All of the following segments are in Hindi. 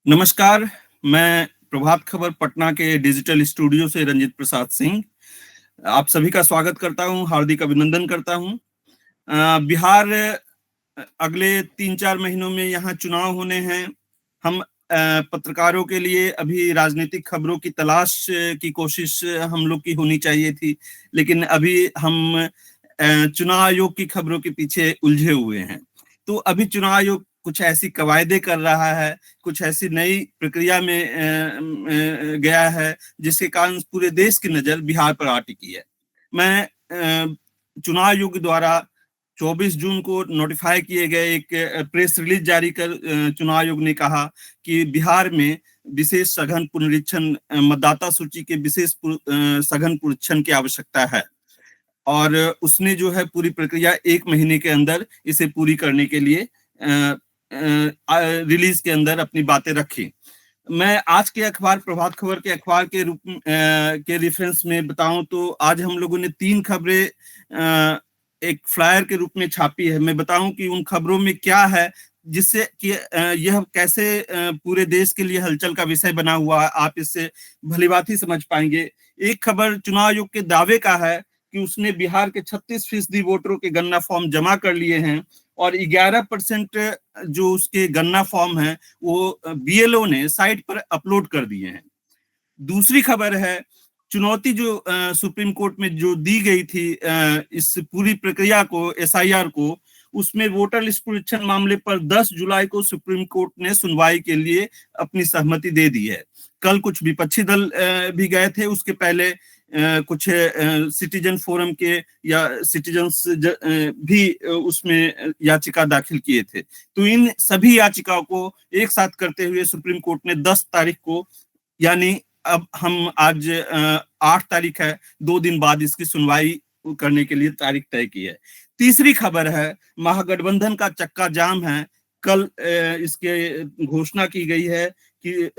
नमस्कार, मैं प्रभात खबर पटना के डिजिटल स्टूडियो से रंजित प्रसाद सिंह आप सभी का स्वागत करता हूं, हार्दिक अभिनंदन करता हूं। बिहार अगले 3-4 महीनों में यहाँ चुनाव होने हैं। हम पत्रकारों के लिए अभी राजनीतिक खबरों की तलाश की कोशिश हम लोग की होनी चाहिए थी, लेकिन अभी हम चुनाव आयोग की खबरों के पीछे उलझे हुए हैं। तो अभी चुनाव आयोग कुछ ऐसी कवायदे कर रहा है, कुछ ऐसी नई प्रक्रिया में गया है, जिसके कारण पूरे देश की नजर बिहार पर आ टिकी है। मैं चुनाव आयोग द्वारा 24 जून को नोटिफाई किए गए एक प्रेस रिलीज जारी कर चुनाव आयोग ने कहा कि बिहार में विशेष सघन पुनरीक्षण, मतदाता सूची के विशेष सघन पुनरीक्षण की आवश्यकता है। और उसने जो है पूरी प्रक्रिया 1 महीने के अंदर इसे पूरी करने के लिए रिलीज के अंदर अपनी बातें रखी। मैं आज के अखबार प्रभात खबर के अखबार के रूप के रेफरेंस में बताऊं तो आज हम लोगों ने 3 खबरें एक फ्लायर के रूप में छापी है। मैं बताऊं कि उन खबरों में क्या है, जिससे कि यह कैसे पूरे देश के लिए हलचल का विषय बना हुआ है, आप इससे भलीभांति समझ पाएंगे। एक खबर चुनाव आयोग के दावे का है कि उसने बिहार के 36% वोटरों के गन्ना फॉर्म जमा कर लिए हैं और 11% जो उसके गन्ना फॉर्म है वो बीएलओ ने साइट पर अपलोड कर दिए हैं। दूसरी खबर है चुनौती जो सुप्रीम कोर्ट में जो दी गई थी इस पूरी प्रक्रिया को, एसआईआर को, उसमें वोटर लिस्ट पुनरीक्षण मामले पर 10 जुलाई को सुप्रीम कोर्ट ने सुनवाई के लिए अपनी सहमति दे दी है। कल कुछ विपक्षी दल भी गए थे, उसके पहले कुछ सिटीजन फोरम के या सिटीजन्स भी उसमें याचिका दाखिल किए थे। तो इन सभी याचिकाओं को एक साथ करते हुए सुप्रीम कोर्ट ने 10 तारीख को, यानी अब हम आज 8 तारीख है, 2 दिन बाद इसकी सुनवाई करने के लिए तारीख तय की है। तीसरी खबर है महागठबंधन का चक्का जाम है। कल इसके घोषणा की गई है कि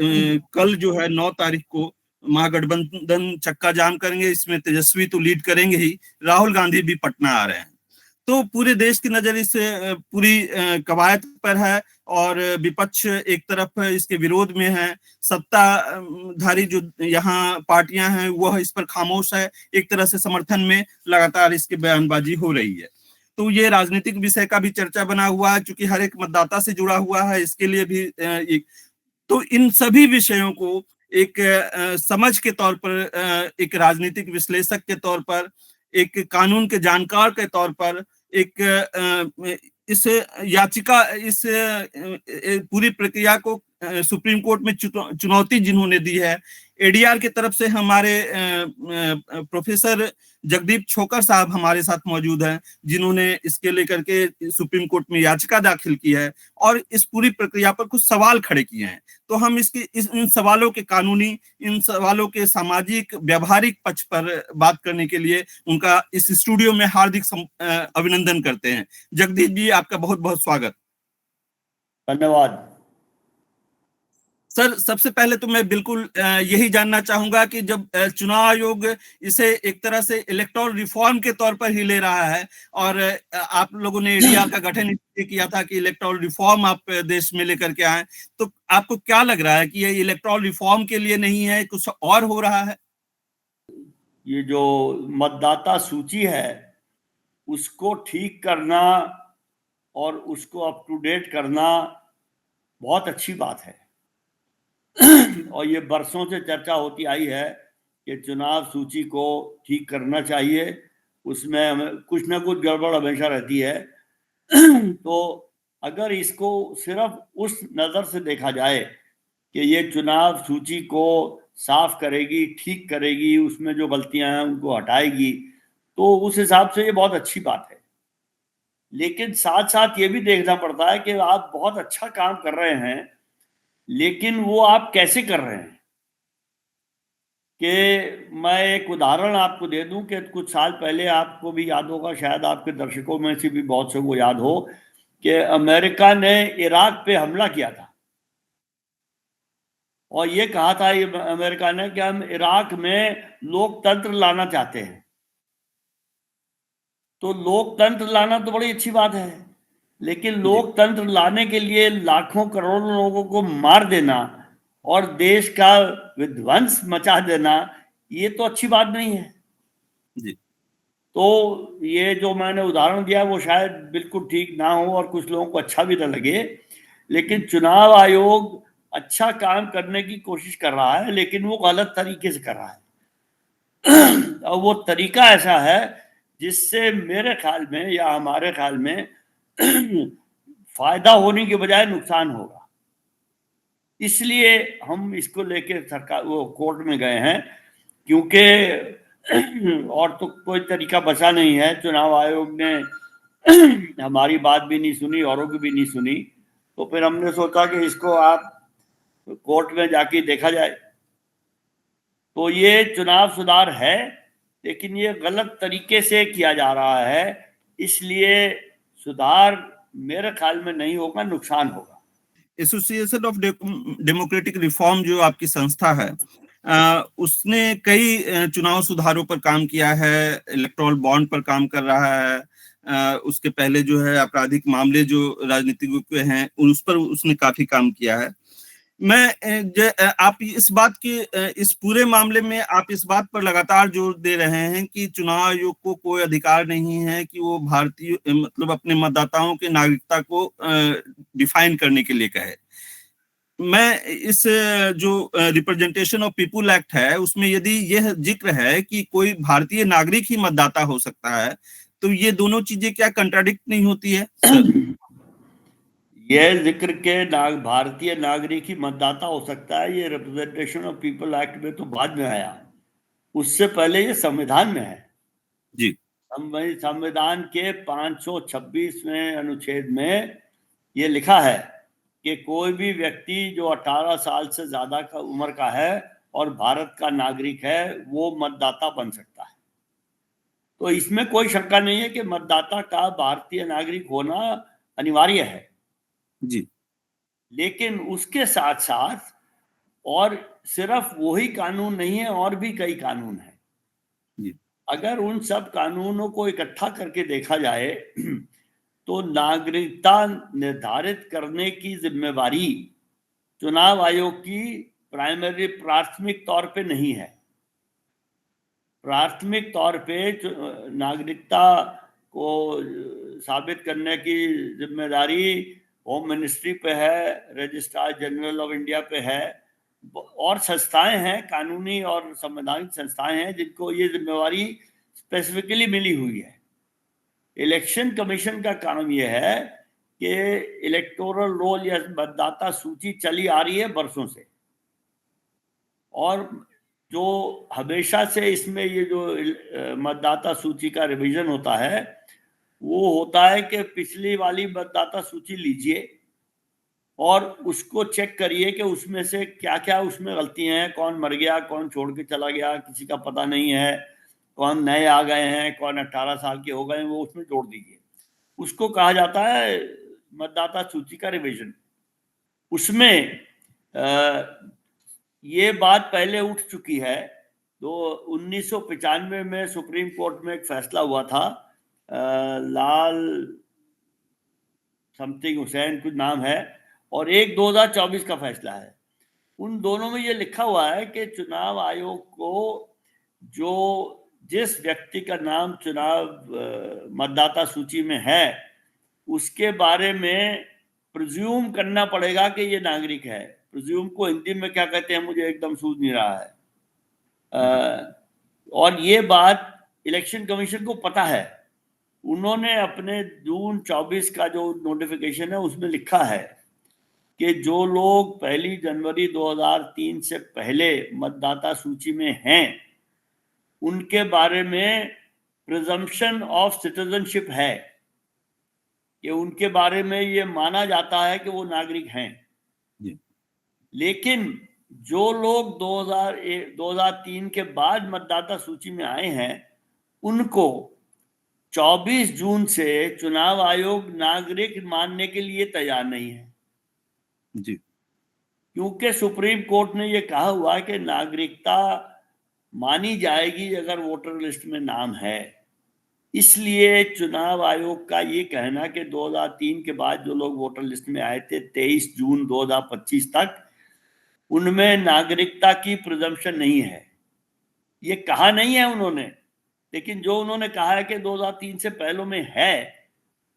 कल जो है 9 तारीख को महागठबंधन चक्का जाम करेंगे। इसमें तेजस्वी तो लीड करेंगे ही, राहुल गांधी भी पटना आ रहे हैं। तो पूरे देश की नजर इस पूरी कवायद पर है और विपक्ष एक तरफ इसके विरोध में है, सत्ताधारी जो यहाँ पार्टियां हैं वह इस पर खामोश है। एक तरह से समर्थन में लगातार इसकी बयानबाजी हो रही है। तो ये राजनीतिक विषय का भी चर्चा बना हुआ है, क्योंकि हर एक मतदाता से जुड़ा हुआ है, इसके लिए भी एक। तो इन सभी विषयों को एक समझ के तौर पर, एक राजनीतिक विश्लेषक के तौर पर, एक कानून के जानकार के तौर पर, एक इस याचिका, इस पूरी प्रक्रिया को सुप्रीम कोर्ट में चुनौती जिन्होंने दी है, एडीआर की तरफ से हमारे प्रोफेसर जगदीप छोकर साहब हमारे साथ मौजूद हैं, जिन्होंने इसके लेकर के सुप्रीम कोर्ट में याचिका दाखिल की है और इस पूरी प्रक्रिया पर कुछ सवाल खड़े किए हैं। तो हम इन सवालों के कानूनी, इन सवालों के सामाजिक व्यवहारिक पक्ष पर बात करने के लिए उनका इस स्टूडियो में हार्दिक अभिनंदन करते हैं। जगदीश जी, आपका बहुत बहुत स्वागत। धन्यवाद सर। सबसे पहले तो मैं बिल्कुल यही जानना चाहूंगा कि जब चुनाव आयोग इसे एक तरह से इलेक्टोरल रिफॉर्म के तौर पर ही ले रहा है और आप लोगों ने एडीआर का गठन इसलिए किया था कि इलेक्टोरल रिफॉर्म आप देश में लेकर के आए, तो आपको क्या लग रहा है कि ये इलेक्टोरल रिफॉर्म के लिए नहीं है, कुछ और हो रहा है? ये जो मतदाता सूची है उसको ठीक करना और उसको अप टू डेट करना बहुत अच्छी बात है। और ये बरसों से चर्चा होती आई है कि चुनाव सूची को ठीक करना चाहिए, उसमें कुछ ना कुछ गड़बड़ हमेशा रहती है। तो अगर इसको सिर्फ उस नज़र से देखा जाए कि ये चुनाव सूची को साफ करेगी, ठीक करेगी, उसमें जो गलतियां हैं उनको हटाएगी, तो उस हिसाब से ये बहुत अच्छी बात है। लेकिन साथ साथ ये भी देखना पड़ता है कि आप बहुत अच्छा काम कर रहे हैं, लेकिन वो आप कैसे कर रहे हैं। कि मैं एक उदाहरण आपको दे दूं कि कुछ साल पहले, आपको भी याद होगा, शायद आपके दर्शकों में से भी बहुत से को याद हो, कि अमेरिका ने इराक पे हमला किया था और ये कहा था अमेरिका ने कि हम इराक में लोकतंत्र लाना चाहते हैं। तो लोकतंत्र लाना तो बड़ी अच्छी बात है, लेकिन लोकतंत्र लाने के लिए लाखों करोड़ों लोगों को मार देना और देश का विध्वंस मचा देना, ये तो अच्छी बात नहीं है। जी। तो ये जो मैंने उदाहरण दिया वो शायद बिल्कुल ठीक ना हो और कुछ लोगों को अच्छा भी ना लगे, लेकिन चुनाव आयोग अच्छा काम करने की कोशिश कर रहा है, लेकिन वो गलत तरीके से कर रहा है। और वो तरीका ऐसा है जिससे मेरे ख्याल में या हमारे ख्याल में फायदा होने के बजाय नुकसान होगा। इसलिए हम इसको लेके सरकार वो कोर्ट में गए हैं, क्योंकि और तो कोई तरीका बचा नहीं है। चुनाव आयोग ने हमारी बात भी नहीं सुनी, औरों की भी नहीं सुनी, तो फिर हमने सोचा कि इसको आप कोर्ट में जाके देखा जाए। तो ये चुनाव सुधार है, लेकिन ये गलत तरीके से किया जा रहा है, इसलिए सुधार मेरे ख्याल में नहीं होगा, नुकसान होगा। एसोसिएशन ऑफ डेमोक्रेटिक रिफॉर्म जो आपकी संस्था है, उसने कई चुनाव सुधारों पर काम किया है, इलेक्टोरल बॉन्ड पर काम कर रहा है, उसके पहले जो है आपराधिक मामले जो राजनीतिज्ञों के हैं उस पर उसने काफी काम किया है। आप इस बात की इस पूरे मामले में आप इस बात पर लगातार जोर दे रहे हैं कि चुनाव आयोग को कोई अधिकार नहीं है कि वो भारतीय मतलब अपने मतदाताओं के नागरिकता को डिफाइन करने के लिए कहे। मैं इस जो रिप्रेजेंटेशन ऑफ पीपुल एक्ट है उसमें यदि यह जिक्र है कि कोई भारतीय नागरिक ही मतदाता हो सकता है, तो ये दोनों चीजें क्या कंट्राडिक्ट नहीं होती है सर? यह जिक्र के भारतीय नागरिक ही मतदाता हो सकता है, ये रिप्रेजेंटेशन ऑफ पीपल एक्ट में तो बाद में आया, उससे पहले ये संविधान में है। जी। संविधान के 526वें अनुच्छेद में ये लिखा है कि कोई भी व्यक्ति जो 18 साल से ज्यादा का उम्र का है और भारत का नागरिक है, वो मतदाता बन सकता है। तो इसमें कोई शंका नहीं है कि मतदाता का भारतीय नागरिक होना अनिवार्य है। जी। लेकिन उसके साथ साथ और सिर्फ वही कानून नहीं है, और भी कई कानून हैं। जी। अगर उन सब कानूनों को इकट्ठा करके देखा जाए तो नागरिकता निर्धारित करने की जिम्मेवारी चुनाव आयोग की प्राथमिक तौर पे नहीं है। प्राथमिक तौर पे नागरिकता को साबित करने की जिम्मेदारी होम मिनिस्ट्री पे है, रजिस्ट्रार जनरल ऑफ इंडिया पे है, और संस्थाएं हैं, कानूनी और संवैधानिक संस्थाएं हैं जिनको ये जिम्मेवारी स्पेसिफिकली मिली हुई है। इलेक्शन कमीशन का काम यह है कि इलेक्टोरल रोल या मतदाता सूची चली आ रही है बरसों से, और जो हमेशा से इसमें ये जो मतदाता सूची का रिवीजन होता है वो होता है कि पिछली वाली मतदाता सूची लीजिए और उसको चेक करिए कि उसमें से क्या क्या उसमें गलतियां हैं, कौन मर गया, कौन छोड़ के चला गया, किसी का पता नहीं है, कौन नए आ गए हैं, कौन 18 साल के हो गए हैं, वो उसमें जोड़ दीजिए। उसको कहा जाता है मतदाता सूची का रिवीजन। उसमें ये बात पहले उठ चुकी है। तो 1995 में सुप्रीम कोर्ट में एक फैसला हुआ था, लाल समथिंग हुसैन कुछ नाम है, और एक 2024 का फैसला है। उन दोनों में ये लिखा हुआ है कि चुनाव आयोग को जो जिस व्यक्ति का नाम चुनाव मतदाता सूची में है उसके बारे में प्रिज्यूम करना पड़ेगा कि ये नागरिक है। प्रिज्यूम को हिंदी में क्या कहते हैं मुझे एकदम सूझ नहीं रहा है। और ये बात इलेक्शन कमीशन को पता है। उन्होंने अपने जून 24 का जो नोटिफिकेशन है उसमें लिखा है कि जो लोग 1 जनवरी 2003 से पहले मतदाता सूची में हैं उनके बारे में प्रिजम्पशन ऑफ सिटीजनशिप है, कि उनके बारे में ये माना जाता है कि वो नागरिक हैं। लेकिन जो लोग 2003 के बाद मतदाता सूची में आए हैं उनको 24 जून से चुनाव आयोग नागरिक मानने के लिए तैयार नहीं है जी। क्योंकि सुप्रीम कोर्ट ने ये कहा हुआ है कि नागरिकता मानी जाएगी अगर वोटर लिस्ट में नाम है। इसलिए चुनाव आयोग का ये कहना कि 2003 के बाद जो लोग वोटर लिस्ट में आए थे 23 जून 2025 तक, उनमें नागरिकता की प्रिजम्पशन नहीं है, ये कहा नहीं है उन्होंने, लेकिन जो उन्होंने कहा है कि 2003 से पहले में है,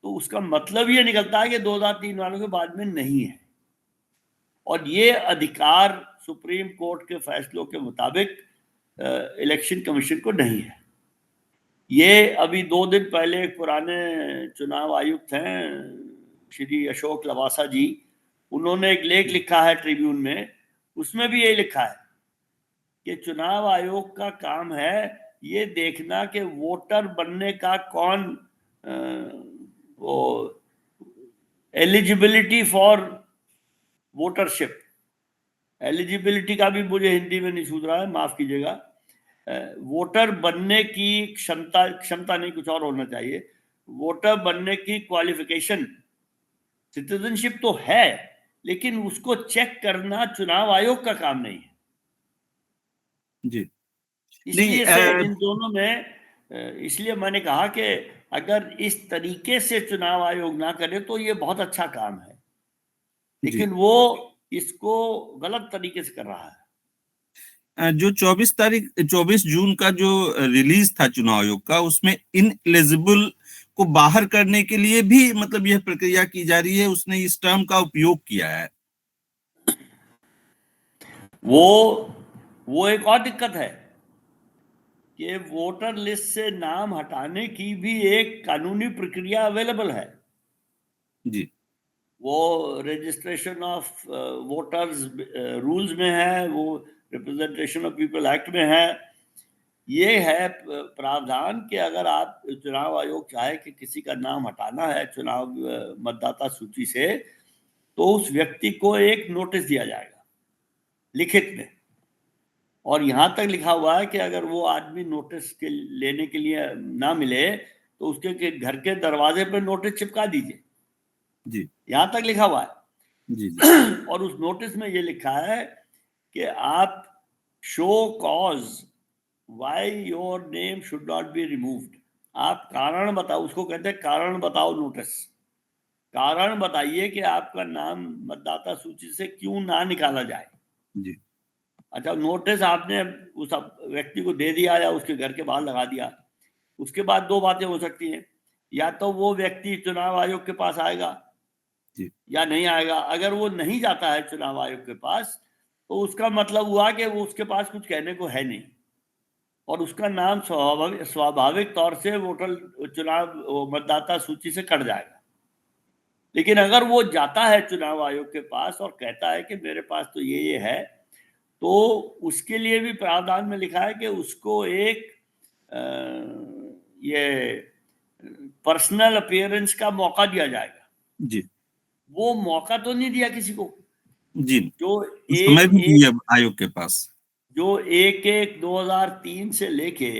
तो उसका मतलब ये निकलता है कि 2003 वालों के बाद में नहीं है। और ये अधिकार सुप्रीम कोर्ट के फैसलों के मुताबिक इलेक्शन कमीशन को नहीं है। ये अभी 2 दिन पहले एक पुराने चुनाव आयुक्त हैं श्री अशोक लवासा जी, उन्होंने एक लेख लिखा है ट्रिब्यून में, उसमें भी ये लिखा है कि चुनाव आयोग का काम है ये देखना कि वोटर बनने का कौन वो एलिजिबिलिटी फॉर वोटरशिप, एलिजिबिलिटी का भी मुझे हिंदी में नहीं सूझ रहा है, माफ कीजिएगा, वोटर बनने की क्षमता नहीं, कुछ और होना चाहिए, वोटर बनने की क्वालिफिकेशन, सिटीजनशिप तो है, लेकिन उसको चेक करना चुनाव आयोग का काम नहीं है जी। इसलिए से इन दोनों में इसलिए मैंने कहा कि अगर इस तरीके से चुनाव आयोग ना करे तो ये बहुत अच्छा काम है, लेकिन वो इसको गलत तरीके से कर रहा है। जो 24 जून का जो रिलीज था चुनाव आयोग का, उसमें इनएलिजिबल को बाहर करने के लिए भी मतलब यह प्रक्रिया की जा रही है, उसने इस टर्म का उपयोग किया है। वो एक और दिक्कत है कि वोटर लिस्ट से नाम हटाने की भी एक कानूनी प्रक्रिया अवेलेबल है। जी। वो रजिस्ट्रेशन ऑफ वोटर्स रूल्स में है, वो रिप्रेजेंटेशन ऑफ पीपल एक्ट में है। ये है प्रावधान कि अगर आप चुनाव आयोग चाहे कि किसी का नाम हटाना है चुनाव मतदाता सूची से, तो उस व्यक्ति को एक नोटिस दिया जाएगा लिखित में, और यहां तक लिखा हुआ है कि अगर वो आदमी नोटिस के लेने के लिए ना मिले तो उसके घर के दरवाजे पर नोटिस चिपका दीजिए। जी। यहां तक लिखा हुआ है। जी। जी। और उस नोटिस में ये लिखा है कि आप show cause why your name should not be removed, आप कारण बताओ, उसको कहते हैं कारण बताओ नोटिस, कारण बताइए कि आपका नाम मतदाता सूची से क्यों ना निकाला जाए। जी। अच्छा, नोटिस आपने उस व्यक्ति को दे दिया या उसके घर के बाहर लगा दिया, उसके बाद 2 बातें हो सकती हैं, या तो वो व्यक्ति चुनाव आयोग के पास आएगा जी। या नहीं आएगा। अगर वो नहीं जाता है चुनाव आयोग के पास तो उसका मतलब हुआ कि वो उसके पास कुछ कहने को है नहीं, और उसका नाम स्वाभाविक तौर से वोटर चुनाव मतदाता सूची से कट जाएगा। लेकिन अगर वो जाता है चुनाव आयोग के पास और कहता है कि मेरे पास तो ये है, तो उसके लिए भी प्रावधान में लिखा है कि उसको एक ये पर्सनल अपीयरेंस का मौका दिया जाएगा। जी। वो मौका तो नहीं दिया किसी को। जी। जो समय एक भी एक दिया आयोग के पास। जो 1/1/2003 से लेके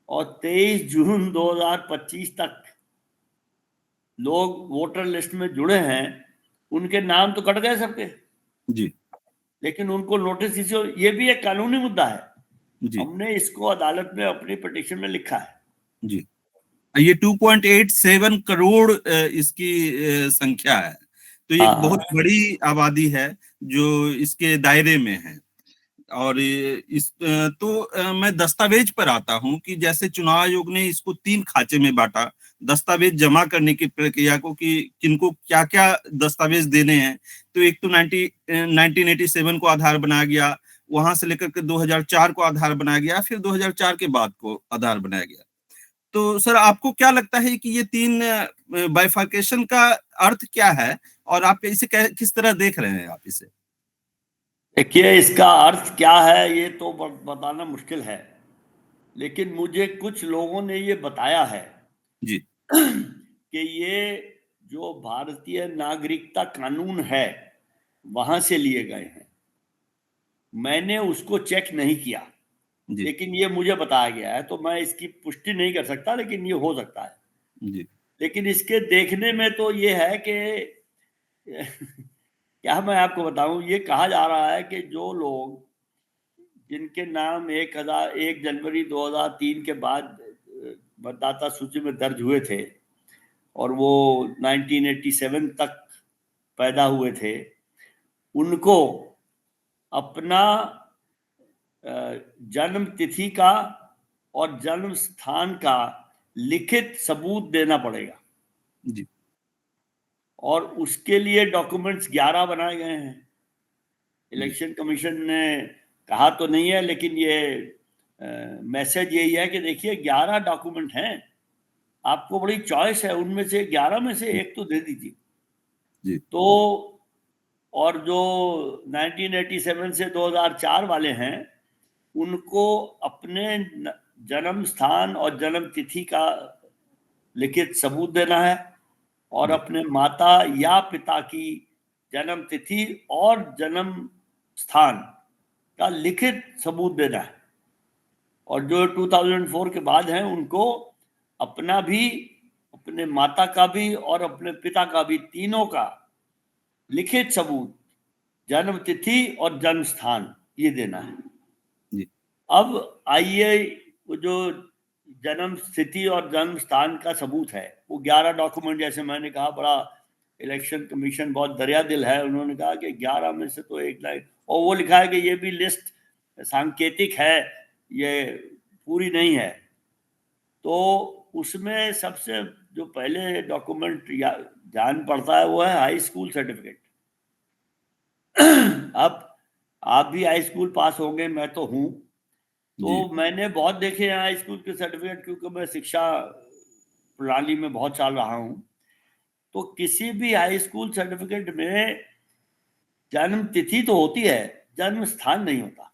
और 23 जून 2025 तक लोग वोटर लिस्ट में जुड़े हैं, उनके नाम तो कट गए सबके, जी। लेकिन उनको नोटिस इसी, ये भी एक कानूनी मुद्दा है। जी। हमने इसको अदालत में अपनी पिटीशन में लिखा है। जी। ये 2.87 करोड़ इसकी संख्या है, तो ये हाँ, एक बहुत हाँ। बड़ी आबादी है जो इसके दायरे में है। और तो मैं दस्तावेज पर आता हूं कि जैसे चुनाव आयोग ने इसको 3 खांचे में बांटा, दस्तावेज जमा करने की प्रक्रिया को, कि किनको क्या क्या दस्तावेज देने हैं। तो एक तो 1987 को आधार बनाया गया, वहां से लेकर के 2004 को आधार बनाया गया, फिर 2004 के बाद को आधार बनाया गया। तो सर, आपको क्या लगता है कि ये 3 बाइफर्केशन का अर्थ क्या है, और आप इसे किस तरह देख रहे हैं आप इसे? देखिए, इसका अर्थ क्या है ये तो बताना मुश्किल है, लेकिन मुझे कुछ लोगों ने ये बताया है जी। कि ये जो भारतीय नागरिकता कानून है वहां से लिए गए हैं। मैंने उसको चेक नहीं किया, जी। लेकिन ये मुझे बताया गया है, तो मैं इसकी पुष्टि नहीं कर सकता, लेकिन ये हो सकता है। जी। लेकिन इसके देखने में तो ये है कि क्या मैं आपको बताऊं, ये कहा जा रहा है कि जो लोग जिनके नाम 1 जनवरी 2003 के बाद मतदाता सूची में दर्ज हुए थे और वो 1987 तक पैदा हुए थे, उनको अपना जन्म तिथि का और जन्म स्थान का लिखित सबूत देना पड़ेगा जी और उसके लिए डॉक्यूमेंट्स 11 बनाए गए हैं। इलेक्शन कमीशन ने कहा तो नहीं है, लेकिन ये मैसेज यही है कि देखिए 11 डॉक्यूमेंट हैं, आपको बड़ी चॉइस है, उनमें से 11 में से एक तो दे दीजिए। जी तो और जो 1987 से 2004 वाले हैं, उनको अपने जन्म स्थान और जन्म तिथि का लिखित सबूत देना है और अपने माता या पिता की जन्म तिथि और जन्म स्थान का लिखित सबूत देना है। और जो 2004 के बाद हैं, उनको अपना भी, अपने माता का भी और अपने पिता का भी, तीनों का लिखित सबूत, जन्म तिथि और जन्म स्थान, ये देना है। जी अब आइए, वो जो जन्म स्थिति और जन्म स्थान का सबूत है, वो 11 डॉक्यूमेंट, जैसे मैंने कहा, बड़ा इलेक्शन कमीशन बहुत दरिया दिल है, उन्होंने कहा कि 11 में से तो एक लाइन, और वो लिखा है कि ये भी लिस्ट सांकेतिक है, ये पूरी नहीं है। तो उसमें सबसे जो पहले डॉक्यूमेंट जान पड़ता है वो है हाई स्कूल सर्टिफिकेट। अब आप भी हाई स्कूल पास होंगे, मैं तो हूँ, तो मैंने बहुत देखे हैं हाई स्कूल के सर्टिफिकेट, क्योंकि मैं शिक्षा प्रणाली में बहुत साल रहा हूँ। तो किसी भी हाई स्कूल सर्टिफिकेट में जन्म तिथि तो होती है, जन्म स्थान नहीं होता।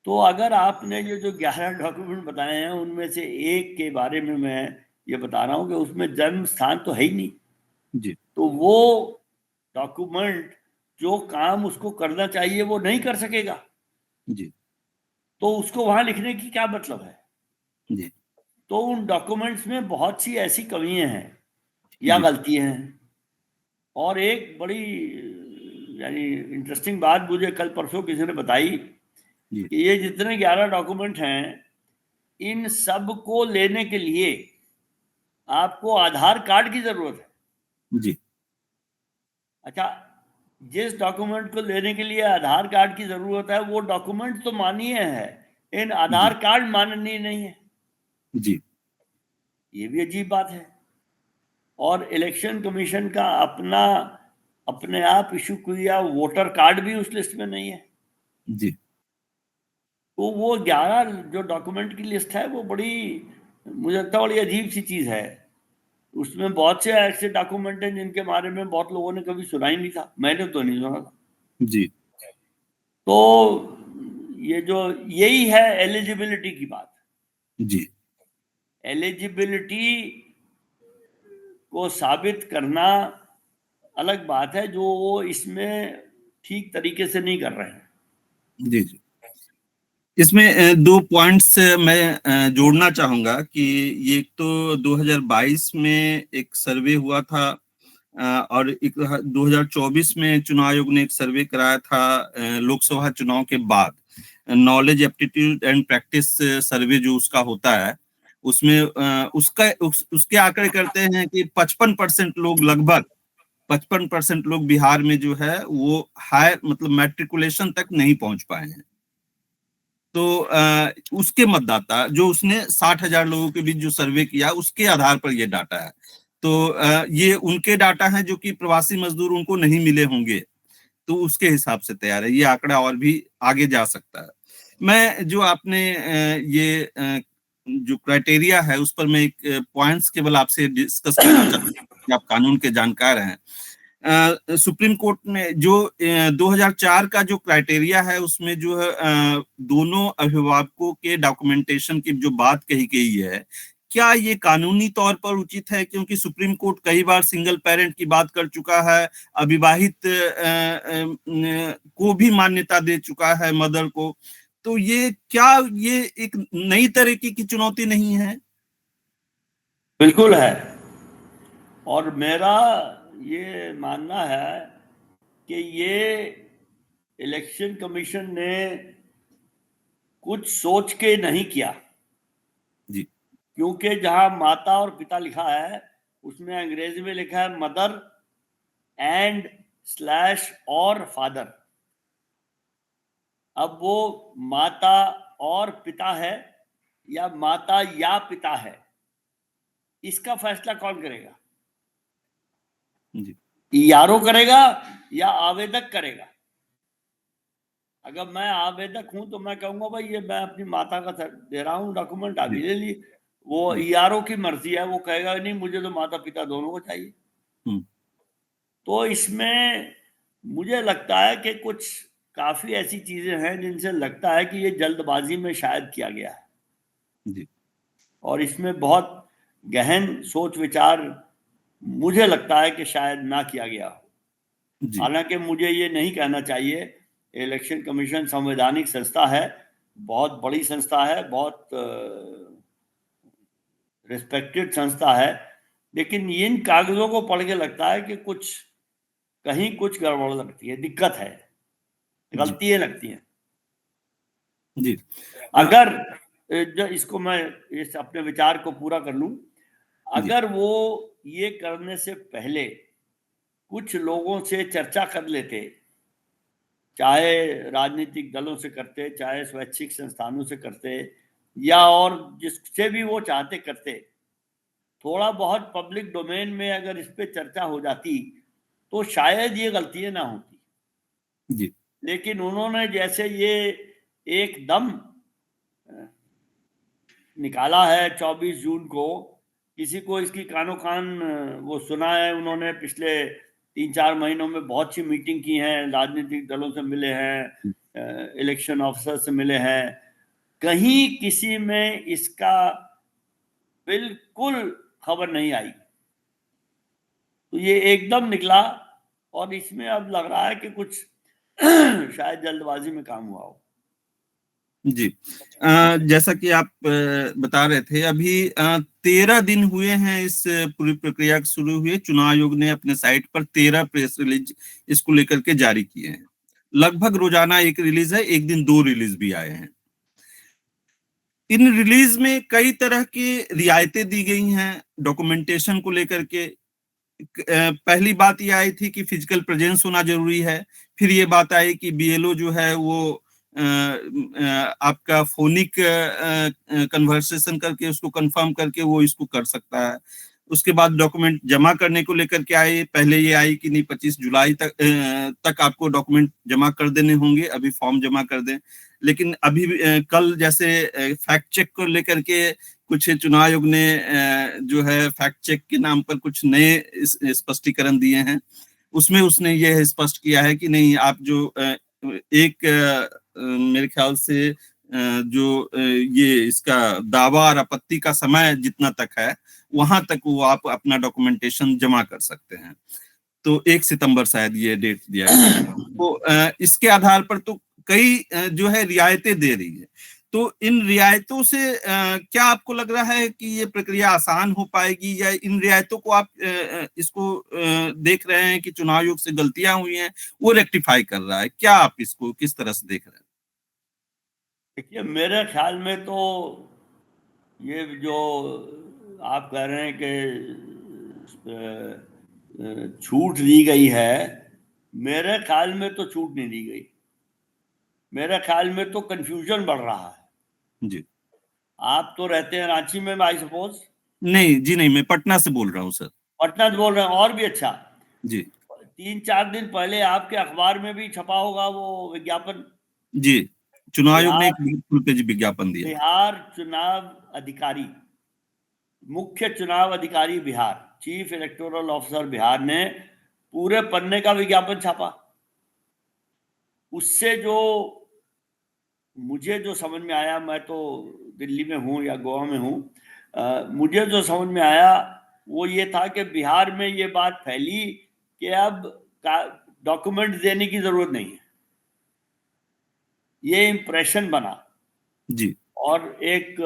तो अगर आपने ये जो 11 डॉक्यूमेंट बताए हैं, उनमें से एक के बारे में मैं ये बता रहा हूँ कि उसमें जन्म स्थान तो है ही नहीं, जी तो वो डॉक्यूमेंट जो काम उसको करना चाहिए वो नहीं कर सकेगा, जी तो उसको वहां लिखने की क्या मतलब है। जी तो उन डॉक्यूमेंट्स में बहुत सी ऐसी कमियां हैं या जी गलतियां हैं। और एक बड़ी यानी इंटरेस्टिंग बात मुझे कल परसों किसी ने बताई जी कि ये जितने 11 डॉक्यूमेंट हैं, इन सब को लेने के लिए आपको आधार कार्ड की जरूरत है। जी अच्छा, जिस डॉक्यूमेंट को लेने के लिए आधार कार्ड की जरूरत है, वो डॉक्यूमेंट तो माननीय है, इन आधार जी कार्ड माननीय नहीं है। जी ये भी अजीब बात है। और इलेक्शन कमीशन का अपना अपने आप इशू किया वोटर कार्ड भी उस लिस्ट में नहीं है। जी तो वो 11 जो डॉक्यूमेंट की लिस्ट है, वो बड़ी, मुझे लगता है बड़ी अजीब सी चीज है। उसमें बहुत से ऐसे डॉक्यूमेंट हैं जिनके बारे में बहुत लोगों ने कभी सुना ही नहीं था, मैंने तो नहीं सुना था। जी तो ये जो, यही है एलिजिबिलिटी की बात। जी एलिजिबिलिटी को साबित करना अलग बात है, जो वो इसमें ठीक तरीके से नहीं कर रहे हैं। जी जी इसमें दो पॉइंट्स मैं जोड़ना चाहूंगा कि ये तो 2022 में एक सर्वे हुआ था, और 2024 में चुनाव आयोग ने एक सर्वे कराया था लोकसभा चुनाव के बाद, नॉलेज एप्टीट्यूड एंड प्रैक्टिस सर्वे जो उसका होता है, उसमें उसके आंकड़े करते हैं कि 55% लोग, लगभग 55% लोग बिहार में जो है वो हाई, मतलब मैट्रिकुलेशन तक नहीं पहुंच पाए हैं। तो उसके मतदाता जो उसने 60,000 लोगों के बीच जो सर्वे किया, उसके आधार पर ये डाटा है। तो ये उनके डाटा हैं जो कि प्रवासी मजदूर उनको नहीं मिले होंगे, तो उसके हिसाब से तैयार है। ये आंकड़ा और भी आगे जा सकता है। मैं जो आपने ये जो क्राइटेरिया है उस पर मैं एक पॉइंट्स केवल आपसे डिस्कस करना चाहता हूँ कि आप कानून के जानकार हैं। सुप्रीम कोर्ट ने जो 2004 का जो क्राइटेरिया है, उसमें जो है दोनों अभिभावकों के डॉक्यूमेंटेशन की जो बात कही गई है, क्या ये कानूनी तौर पर उचित है? क्योंकि सुप्रीम कोर्ट कई बार सिंगल पेरेंट की बात कर चुका है, अविवाहित को भी मान्यता दे चुका है, मदर को। तो ये क्या, ये एक नई तरीके की चुनौती नहीं है? बिल्कुल है। और मेरा ये मानना है कि ये इलेक्शन कमीशन ने कुछ सोच के नहीं किया। क्योंकि जहां माता और पिता लिखा है उसमें अंग्रेजी में लिखा है मदर एंड स्लैश और फादर। अब वो माता और पिता है या माता या पिता है, इसका फैसला कौन करेगा? जी यारो करेगा या आवेदक करेगा? अगर मैं आवेदक हूं तो मैं कहूंगा भाई ये मैं अपनी माता का दे रहा हूँ डॉक्यूमेंट, अभी ले ली। वो जी यारो की मर्जी है, वो कहेगा नहीं मुझे तो माता पिता दोनों को चाहिए। हम्म, तो इसमें मुझे लगता है कि कुछ काफी ऐसी चीजें हैं जिनसे लगता है कि ये जल्दबाजी में शायद किया गया है, जी और इसमें बहुत गहन सोच विचार मुझे लगता है कि शायद ना किया गया हो। जी हालांकि मुझे ये नहीं कहना चाहिए, इलेक्शन कमीशन संवैधानिक संस्था है, बहुत बड़ी संस्था है, बहुत रिस्पेक्टेड संस्था है, लेकिन इन कागजों को पढ़ के लगता है कि कुछ कहीं कुछ गड़बड़ लगती है, दिक्कत है, जी गलतियां लगती हैं। जी अगर जो इसको मैं इस अपने विचार को पूरा कर लूं, जी अगर वो ये करने से पहले कुछ लोगों से चर्चा कर लेते, चाहे राजनीतिक दलों से करते, चाहे स्वैच्छिक संस्थानों से करते, या और जिससे भी वो चाहते करते, थोड़ा बहुत पब्लिक डोमेन में अगर इस पे चर्चा हो जाती तो शायद ये गलतियां ना होती। जी लेकिन उन्होंने जैसे ये एकदम निकाला है 24 जून को, किसी को इसकी कानो कान वो सुना है, उन्होंने पिछले 3-4 महीनों में बहुत सी मीटिंग की हैं, राजनीतिक दलों से मिले हैं, इलेक्शन ऑफिसर से मिले हैं, कहीं किसी में इसका बिल्कुल खबर नहीं आई। तो ये एकदम निकला, और इसमें अब लग रहा है कि कुछ शायद जल्दबाजी में काम हुआ हो। जी जैसा कि आप बता रहे थे अभी 13 दिन हुए हैं इस पूरी प्रक्रिया शुरू हुए। चुनाव आयोग ने अपने साइट पर 13 प्रेस रिलीज इसको लेकर के जारी किए हैं। लगभग रोजाना एक रिलीज है, एक दिन 2 रिलीज भी आए हैं। इन रिलीज में कई तरह की रियायतें दी गई हैं डॉक्यूमेंटेशन को लेकर के। पहली बात ये आई थी कि फिजिकल प्रेजेंस होना जरूरी है। फिर ये बात आई कि बीएलओ जो है वो आपका फोनिक कन्वर्सेशन करके उसको कंफर्म करके वो इसको कर सकता है। उसके बाद डॉक्यूमेंट जमा करने को लेकर के आए। पहले ये आई कि नहीं 25 जुलाई तक आपको डॉक्यूमेंट जमा कर देने होंगे, अभी फॉर्म जमा कर दें। लेकिन अभी कल जैसे फैक्ट चेक को लेकर के कुछ चुनाव आयोग ने जो है फैक्ट चेक के नाम पर कुछ नए स्पष्टीकरण दिए हैं। उसमें उसने ये स्पष्ट किया है कि नहीं आप जो एक मेरे ख्याल से जो ये इसका दावा और आपत्ति का समय जितना तक है वहां तक वो आप अपना डॉक्यूमेंटेशन जमा कर सकते हैं। तो 1 सितंबर शायद ये डेट दिया गया है। तो इसके आधार पर तो कई जो है रियायतें दे रही है। तो इन रियायतों से क्या आपको लग रहा है कि ये प्रक्रिया आसान हो पाएगी, या इन रियायतों को आप इसको देख रहे हैं कि चुनाव आयोग से गलतियां हुई हैं वो रेक्टिफाई कर रहा है? क्या आप इसको किस तरह से देख रहे हैं? देखिए, मेरे ख्याल में तो ये जो आप कह रहे हैं कि छूट दी गई है, मेरे ख्याल में तो छूट नहीं दी गई। मेरे ख्याल में तो कंफ्यूजन बढ़ रहा है। जी आप तो रहते हैं रांची में, आई सपोज। नहीं जी, नहीं, मैं पटना से बोल रहा हूँ सर। पटना से बोल रहे हैं, और भी अच्छा। जी 3-4 दिन पहले आपके अखबार में भी छपा होगा वो विज्ञापन। जी, चुनाव आयोग ने बिहार एक फुल पेज विज्ञापन दिया था। बिहार चुनाव अधिकारी, मुख्य चुनाव अधिकारी Bihar, chief electoral officer Bihar ने पूरे पन्ने का विज्ञापन छापा। उससे जो मुझे जो समझ में आया, मैं तो दिल्ली में हूँ या गोवा में हूँ, मुझे जो समझ में आया वो ये था कि बिहार में ये बात फैली कि अब डॉक्यूमेंट देने की जरूरत नहीं है, ये इम्प्रेशन बना। जी और एक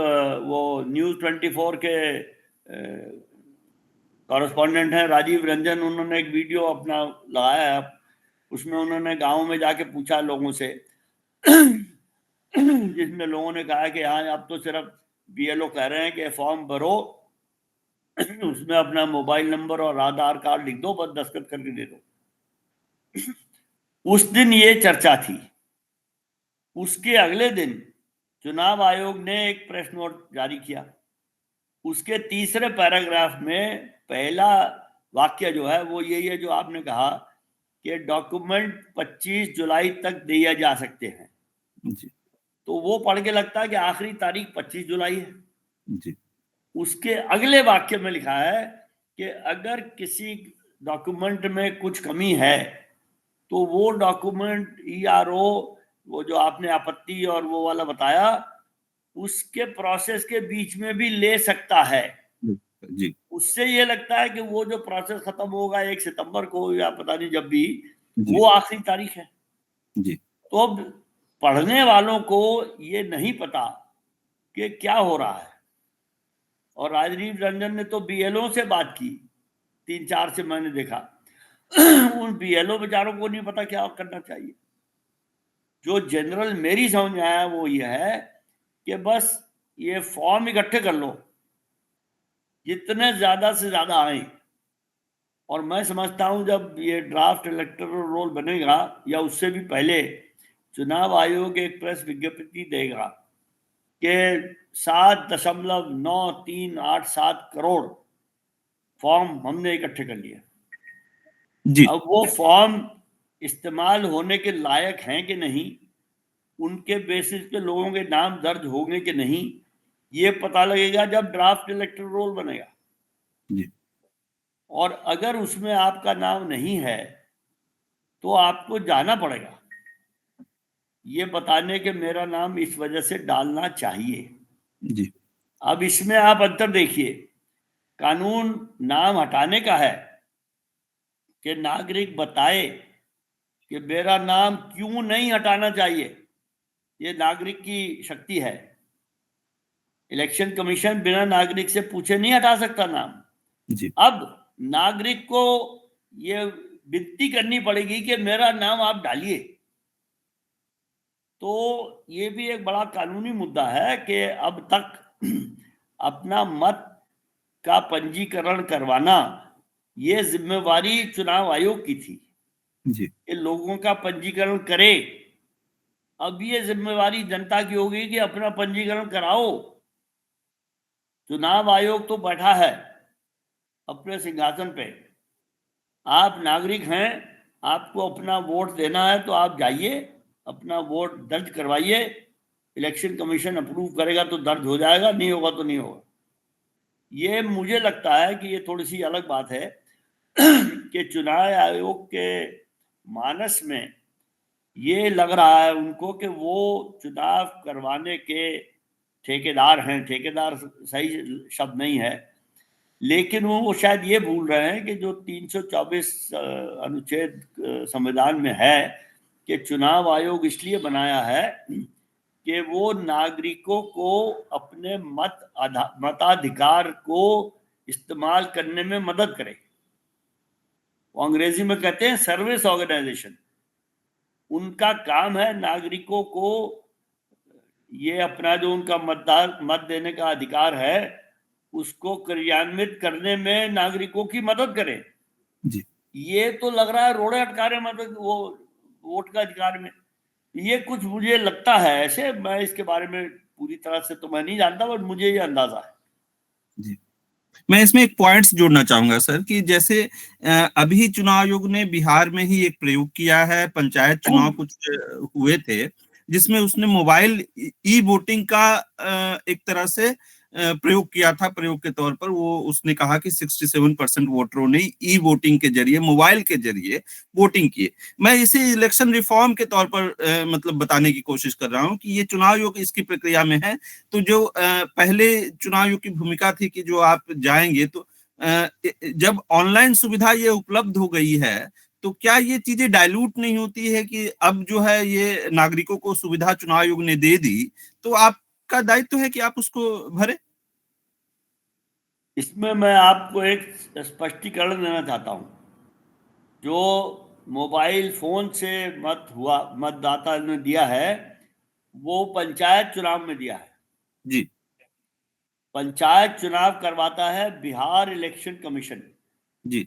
वो न्यूज़ 24 के कॉरेस्पॉन्डेंट हैं राजीव रंजन, उन्होंने एक वीडियो अपना लगाया है, उसमें उन्होंने गांव में जाके पूछा लोगों से जिसमें लोगों ने कहा कि हाँ अब तो सिर्फ बीएलओ कह रहे हैं कि फॉर्म भरो, उसमें अपना मोबाइल नंबर और आधार कार्ड लिख दो, बस दस्तखत करके दे दो। उस दिन ये चर्चा थी। उसके अगले दिन चुनाव आयोग ने एक प्रेस नोट जारी किया। उसके तीसरे पैराग्राफ में पहला वाक्य जो है वो यही है जो आपने कहा कि डॉक्यूमेंट 25 जुलाई तक दिए जा सकते हैं। जी तो वो पढ़ के लगता है कि आखिरी तारीख 25 जुलाई है। जी उसके अगले वाक्य में लिखा है कि अगर किसी डॉक्यूमेंट में कुछ कमी है तो वो डॉक्यूमेंट ईआरओ, वो जो आपने आपत्ति और वो वाला बताया, उसके प्रोसेस के बीच में भी ले सकता है। जी उससे ये लगता है कि वो जो प्रोसेस खत्म होगा 1 सितंबर को या पता नहीं जब भी, जी वो आखिरी तारीख है। जी तो अब पढ़ने वालों को ये नहीं पता कि क्या हो रहा है। और राजनीव रंजन ने तो बीएलओ से बात की, 3-4 से मैंने देखा। उन बीएलओ बेचारों को नहीं पता क्या करना चाहिए। जो जनरल मेरी समझ में आया वो ये है कि बस ये फॉर्म इकट्ठे कर लो, जितने ज्यादा से ज्यादा आए। और मैं समझता हूं जब ये ड्राफ्ट इलेक्टोरल रोल बनेगा या उससे भी पहले चुनाव आयोग एक प्रेस विज्ञप्ति देगा कि 7.9387 करोड़ फॉर्म हमने इकट्ठे कर लिए। जी अब वो फॉर्म इस्तेमाल होने के लायक हैं कि नहीं, उनके बेसिस पे लोगों के नाम दर्ज होंगे कि नहीं, ये पता लगेगा जब ड्राफ्ट इलेक्टोरल रोल बनेगा। जी और अगर उसमें आपका नाम नहीं है तो आपको जाना पड़ेगा ये बताने के मेरा नाम इस वजह से डालना चाहिए। जी अब इसमें आप अंतर देखिए, कानून नाम हटाने का है कि नागरिक बताए कि मेरा नाम क्यों नहीं हटाना चाहिए। ये नागरिक की शक्ति है। इलेक्शन कमीशन बिना नागरिक से पूछे नहीं हटा सकता नाम। जी अब नागरिक को ये विनती करनी पड़ेगी कि मेरा नाम आप डालिए। तो ये भी एक बड़ा कानूनी मुद्दा है कि अब तक अपना मत का पंजीकरण करवाना ये जिम्मेवारी चुनाव आयोग की थी जी कि लोगों का पंजीकरण करे। अब ये जिम्मेवारी जनता की होगी कि अपना पंजीकरण कराओ। चुनाव आयोग तो बैठा है अपने सिंहासन पे, आप नागरिक हैं, आपको अपना वोट देना है तो आप जाइए, अपना वोट दर्ज करवाइए। इलेक्शन कमीशन अप्रूव करेगा तो दर्ज हो जाएगा, नहीं होगा तो नहीं होगा। ये मुझे लगता है कि ये थोड़ी सी अलग बात है कि चुनाव आयोग के मानस में ये लग रहा है उनको कि वो चुनाव करवाने के ठेकेदार हैं। ठेकेदार सही शब्द नहीं है, लेकिन वो शायद ये भूल रहे हैं कि जो 324 अनुच्छेद संविधान में है कि चुनाव आयोग इसलिए बनाया है कि वो नागरिकों को अपने मताधिकार को इस्तेमाल करने में मदद करे। वो अंग्रेजी में कहते हैं सर्विस ऑर्गेनाइजेशन। उनका काम है नागरिकों को ये अपना जो उनका मत देने का अधिकार है उसको क्रियान्वित करने में नागरिकों की मदद करें। जी ये तो लग रहा है रोड़े अटका रहे मतलब वो वोट का अधिकार में। ये कुछ मुझे लगता है ऐसे, मैं इसके बारे में पूरी तरह से तो मैं नहीं जानता, बट मुझे ये अंदाजा है। जी मैं इसमें एक पॉइंट्स जोड़ना चाहूंगा सर कि जैसे अभी चुनाव आयोग ने बिहार में ही एक प्रयोग किया है। पंचायत चुनाव कुछ हुए थे जिसमें उसने मोबाइल ई वोटिंग का एक तरह से प्रयोग किया था। प्रयोग के तौर पर वो उसने कहा कि 67% वोटरों ने ई वोटिंग के जरिए, मोबाइल के जरिए वोटिंग की। मैं इसे इलेक्शन रिफॉर्म के तौर पर मतलब बताने की कोशिश कर रहा हूं कि ये चुनाव आयोग इसकी प्रक्रिया में है। तो जो पहले चुनाव आयोग की भूमिका थी कि जो आप जाएंगे तो जब ऑनलाइन सुविधा ये उपलब्ध हो गई है तो क्या ये चीजें डाइल्यूट नहीं होती है कि अब जो है ये नागरिकों को सुविधा चुनाव आयोग ने दे दी तो आपका दायित्व है कि आप उसको भरे। इसमें मैं आपको एक स्पष्टीकरण देना चाहता हूं। जो मोबाइल फोन से मतदाता ने दिया है वो पंचायत चुनाव में दिया है। जी पंचायत चुनाव करवाता है बिहार इलेक्शन कमीशन। जी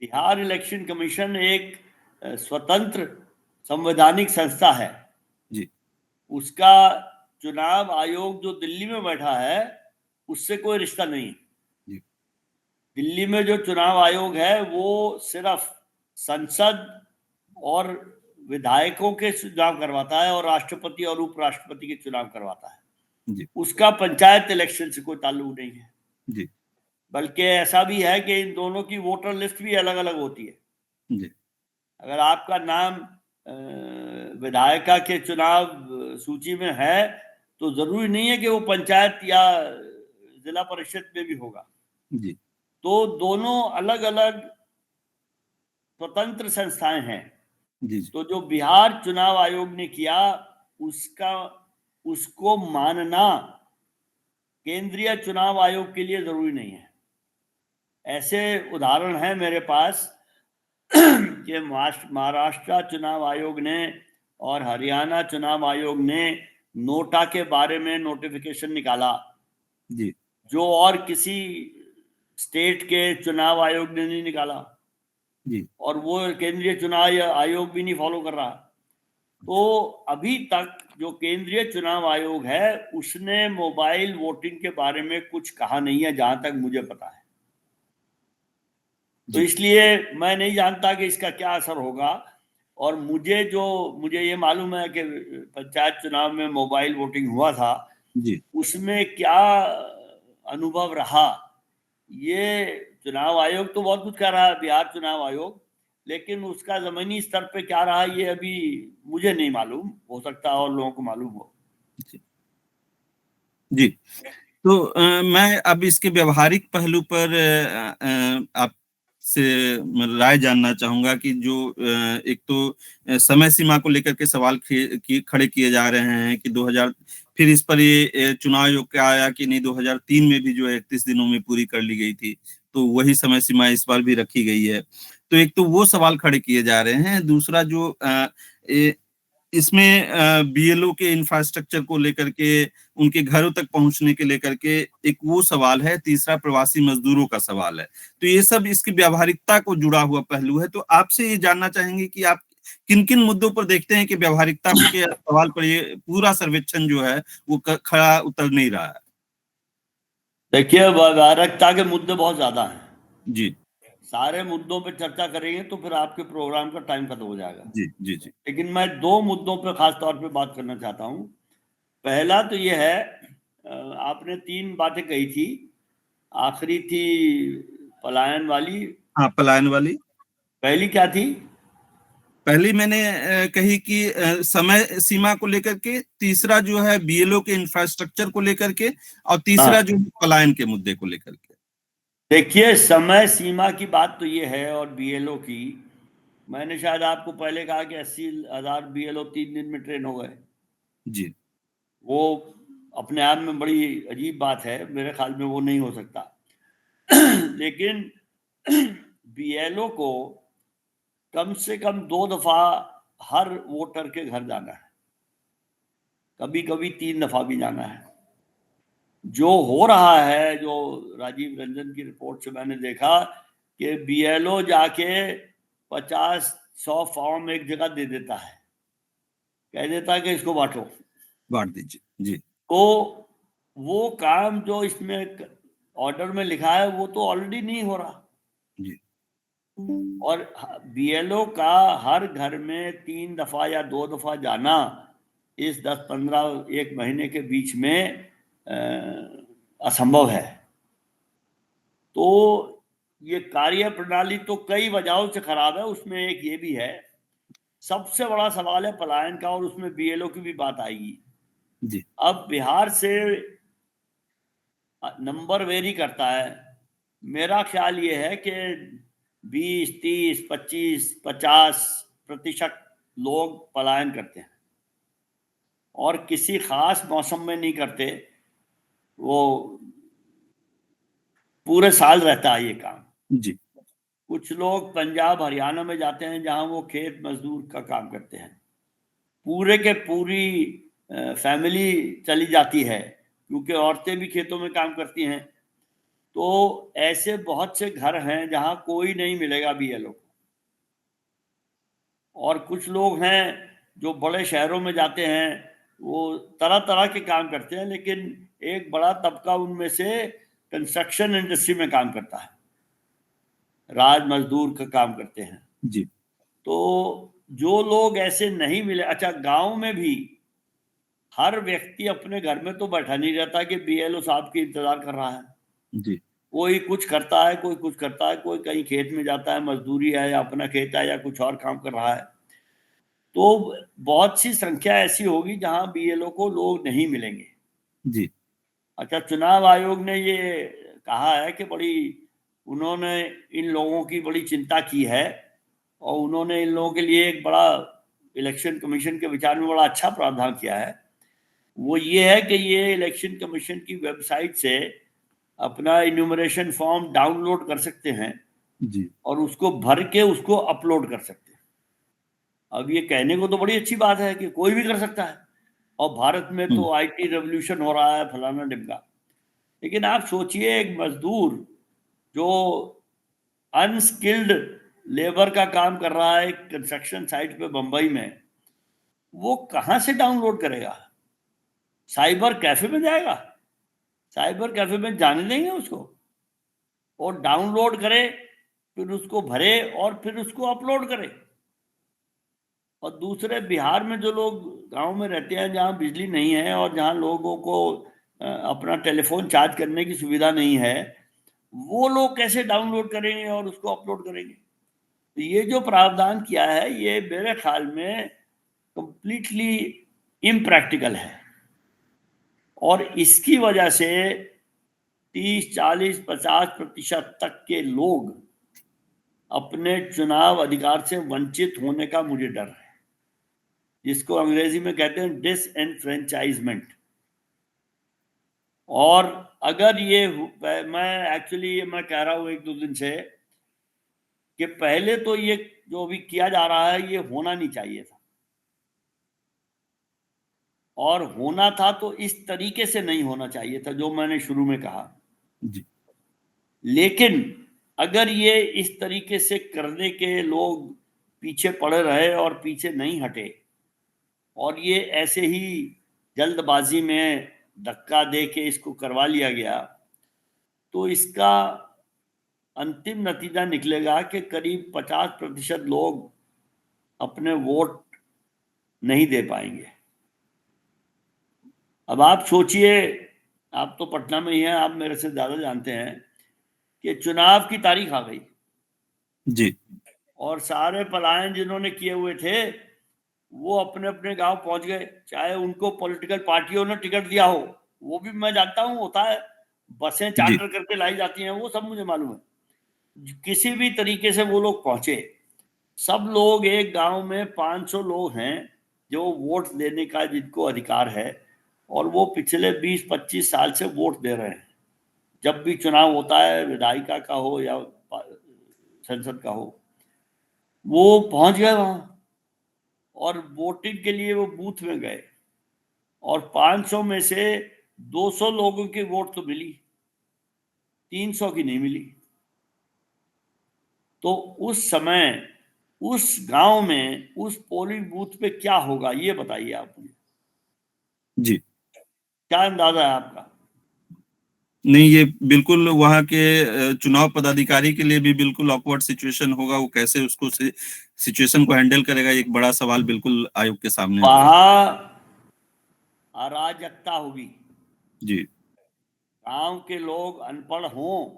बिहार इलेक्शन कमीशन एक स्वतंत्र संवैधानिक संस्था है। जी उसका चुनाव आयोग जो दिल्ली में बैठा है उससे कोई रिश्ता नहीं है। जी दिल्ली में जो चुनाव आयोग है वो सिर्फ संसद और विधायकों के चुनाव करवाता है और राष्ट्रपति और उपराष्ट्रपति के चुनाव करवाता है। जी उसका पंचायत इलेक्शन से कोई ताल्लुक नहीं है। जी बल्कि ऐसा भी है कि इन दोनों की वोटर लिस्ट भी अलग अलग होती है। जी अगर आपका नाम विधायिका के चुनाव सूची में है तो जरूरी नहीं है कि वो पंचायत या जिला परिषद में भी होगा। जी तो दोनों अलग अलग स्वतंत्र संस्थाएं हैं। जी तो जो बिहार चुनाव आयोग ने किया उसको मानना केंद्रीय चुनाव आयोग के लिए जरूरी नहीं है। ऐसे उदाहरण हैं मेरे पास कि महाराष्ट्र चुनाव आयोग ने और हरियाणा चुनाव आयोग ने नोटा के बारे में नोटिफिकेशन निकाला जी जो और किसी स्टेट के चुनाव आयोग ने नहीं निकाला, जी और वो केंद्रीय चुनाव आयोग भी नहीं फॉलो कर रहा। तो अभी तक जो केंद्रीय चुनाव आयोग है उसने मोबाइल वोटिंग के बारे में कुछ कहा नहीं है, जहां तक मुझे पता है। तो जी इसलिए मैं नहीं जानता कि इसका क्या असर होगा। और मुझे ये मालूम है कि पंचायत चुनाव में मोबाइल वोटिंग हुआ था, जी उसमें क्या अनुभव रहा। ये चुनाव आयोग तो बहुत कुछ कर रहा है, बिहार चुनाव आयोग, लेकिन उसका जमीनी स्तर पे क्या रहा ये अभी मुझे नहीं मालूम। हो सकता है और लोगों को मालूम हो। जी तो मैं अब इसके व्यवहारिक पहलू पर आपसे राय जानना चाहूंगा कि जो एक तो समय सीमा को लेकर के सवाल खड़े किए जा रहे हैं कि 2000, फिर इस पर ये चुनाव आयोग का आया कि नहीं 2003 में भी जो है 31 दिनों में पूरी कर ली गई थी, तो वही समय सीमा इस बार भी रखी गई है। तो एक तो वो सवाल खड़े किए जा रहे हैं, दूसरा जो इसमें बीएलओ के इंफ्रास्ट्रक्चर को लेकर के, उनके घरों तक पहुंचने के लेकर के एक वो सवाल है, तीसरा प्रवासी मजदूरों का सवाल है। तो ये सब इसकी व्यावहारिकता को जुड़ा हुआ पहलू है। तो आपसे ये जानना चाहेंगे कि आप किन किन मुद्दों पर देखते हैं कि व्यावहारिकता के सवाल पर ये पूरा सर्वेक्षण जो है वो खड़ा उतर नहीं रहा है। देखिए, व्यावहारिकता के मुद्दे बहुत ज्यादा हैं। जी सारे मुद्दों पे चर्चा करेंगे तो फिर आपके प्रोग्राम का टाइम खत्म हो जाएगा। जी जी जी लेकिन मैं दो मुद्दों पे खास तौर पे बात करना चाहता हूँ। पहला तो ये है, आपने 3 बातें कही थी, आखिरी थी पलायन वाली। हाँ, पलायन वाली पहली क्या थी? पहली मैंने कही कि समय सीमा को लेकर के, तीसरा जो है बीएलओ के इंफ्रास्ट्रक्चर को लेकर के, और तीसरा जो पलायन के मुद्दे को लेकर के। देखिए, समय सीमा की बात तो ये है और बीएलओ की, मैंने शायद आपको पहले कहा कि 80,000 बीएलओ 3 दिन में ट्रेन हो गए। जी वो अपने आप में बड़ी अजीब बात है, मेरे ख्याल में वो नहीं हो सकता। लेकिन बीएलओ को कम से कम 2 दफा हर वोटर के घर जाना है, कभी कभी 3 दफा भी जाना है। जो हो रहा है, जो राजीव रंजन की रिपोर्ट से मैंने देखा कि बीएलओ जाके 50-100 फॉर्म एक जगह दे देता है, कह देता है कि इसको बांटो। बांट दीजिए। जी तो वो काम जो इसमें ऑर्डर में लिखा है वो तो ऑलरेडी नहीं हो रहा। जी और बीएलओ का हर घर में 3 दफा या 2 दफा जाना इस 10-15 एक महीने के बीच में असंभव है। तो ये कार्य प्रणाली तो कई वजहों से खराब है, उसमें एक ये भी है। सबसे बड़ा सवाल है पलायन का, और उसमें बीएलओ की भी बात आएगी। जी अब बिहार से नंबर वेरी करता है। मेरा ख्याल ये है कि 20, 30, 25, 50% लोग पलायन करते हैं और किसी खास मौसम में नहीं करते, वो पूरे साल रहता है ये काम। जी कुछ लोग पंजाब हरियाणा में जाते हैं जहां वो खेत मजदूर का काम करते हैं, पूरे के पूरी फैमिली चली जाती है, क्योंकि औरतें भी खेतों में काम करती हैं। तो ऐसे बहुत से घर हैं जहां कोई नहीं मिलेगा BLO को। और कुछ लोग हैं जो बड़े शहरों में जाते हैं, वो तरह तरह के काम करते हैं, लेकिन एक बड़ा तबका उनमें से कंस्ट्रक्शन इंडस्ट्री में काम करता है, राज मजदूर का काम करते हैं। जी तो जो लोग ऐसे नहीं मिले, अच्छा गांव में भी हर व्यक्ति अपने घर में तो बैठा नहीं रहता कि BLO साहब की इंतजार कर रहा है। जी कोई कुछ करता है, कोई कुछ करता है, कोई कहीं खेत में जाता है, मजदूरी है, या अपना खेत है, या कुछ और काम कर रहा है। तो बहुत सी संख्या ऐसी होगी जहां BLO को लोग नहीं मिलेंगे। जी अच्छा, चुनाव आयोग ने ये कहा है कि उन्होंने इन लोगों की बड़ी चिंता की है, और उन्होंने इन लोगों के लिए एक बड़ा इलेक्शन कमीशन के विचार में बड़ा अच्छा प्रावधान किया है। वो ये है कि ये इलेक्शन कमीशन की वेबसाइट से अपना इन्यूमरेशन फॉर्म डाउनलोड कर सकते हैं जी और उसको भर के उसको अपलोड कर सकते हैं। अब ये कहने को तो बड़ी अच्छी बात है कि कोई भी कर सकता है, और भारत में तो IT रेवोल्यूशन हो रहा है, फलाना डिमका। लेकिन आप सोचिए, एक मजदूर जो अनस्किल्ड लेबर का काम कर रहा है एक कंस्ट्रक्शन साइट पे बंबई में, वो कहां से डाउनलोड करेगा? साइबर कैफे में जाएगा? साइबर कैफे में जाने देंगे उसको? और डाउनलोड करे, फिर उसको भरे, और फिर उसको अपलोड करे। और दूसरे, बिहार में जो लोग गांव में रहते हैं, जहां बिजली नहीं है और जहां लोगों को अपना टेलीफोन चार्ज करने की सुविधा नहीं है, वो लोग कैसे डाउनलोड करेंगे और उसको अपलोड करेंगे? तो ये जो प्रावधान किया है, ये मेरे ख्याल में कंप्लीटली इम्प्रैक्टिकल है, और इसकी वजह से 30, 40, 50% तक के लोग अपने चुनाव अधिकार से वंचित होने का मुझे डर है, जिसको अंग्रेजी में कहते हैं डिसएनफ्रेंचाइजमेंट। और अगर मैं कह रहा हूं 1-2 दिन से कि पहले तो ये जो अभी किया जा रहा है, ये होना नहीं चाहिए था, और होना था तो इस तरीके से नहीं होना चाहिए था जो मैंने शुरू में कहा। जी लेकिन अगर ये इस तरीके से करने के लोग पीछे पड़े रहे और पीछे नहीं हटे, और ये ऐसे ही जल्दबाजी में धक्का दे के इसको करवा लिया गया, तो इसका अंतिम नतीजा निकलेगा कि करीब 50% लोग अपने वोट नहीं दे पाएंगे। अब आप सोचिए, आप तो पटना में ही हैं, आप मेरे से ज्यादा जानते हैं कि चुनाव की तारीख आ गई, जी और सारे पलायन जिन्होंने किए हुए थे वो अपने अपने गांव पहुंच गए, चाहे उनको पॉलिटिकल पार्टियों ने टिकट दिया हो। वो भी मैं जानता हूं, होता है, बसें जी चार्टर करके लाई जाती हैं, वो सब मुझे मालूम है। किसी भी तरीके से वो लोग पहुंचे। सब लोग, एक गांव में 500 लोग हैं जो वोट देने का जिनको अधिकार है, और वो पिछले 20-25 साल से वोट दे रहे हैं। जब भी चुनाव होता है, विधायिका का हो या संसद का हो, वो पहुंच गए वहां, और वोटिंग के लिए वो बूथ में गए, और 500 में से 200 लोगों की वोट तो मिली, 300 की नहीं मिली। तो उस समय उस गांव में उस पोलिंग बूथ पे क्या होगा, ये बताइए आप मुझे। जी क्या अंदाजा है आपका? नहीं, ये बिल्कुल वहाँ के चुनाव पदाधिकारी के लिए भी बिल्कुल ऑकवर्ड सिचुएशन होगा। वो कैसे उसको सिचुएशन को हैंडल करेगा, एक बड़ा सवाल बिल्कुल आयोग के सामने होगा। वहां अराजकता होगी। जी गांव के लोग अनपढ़ हों,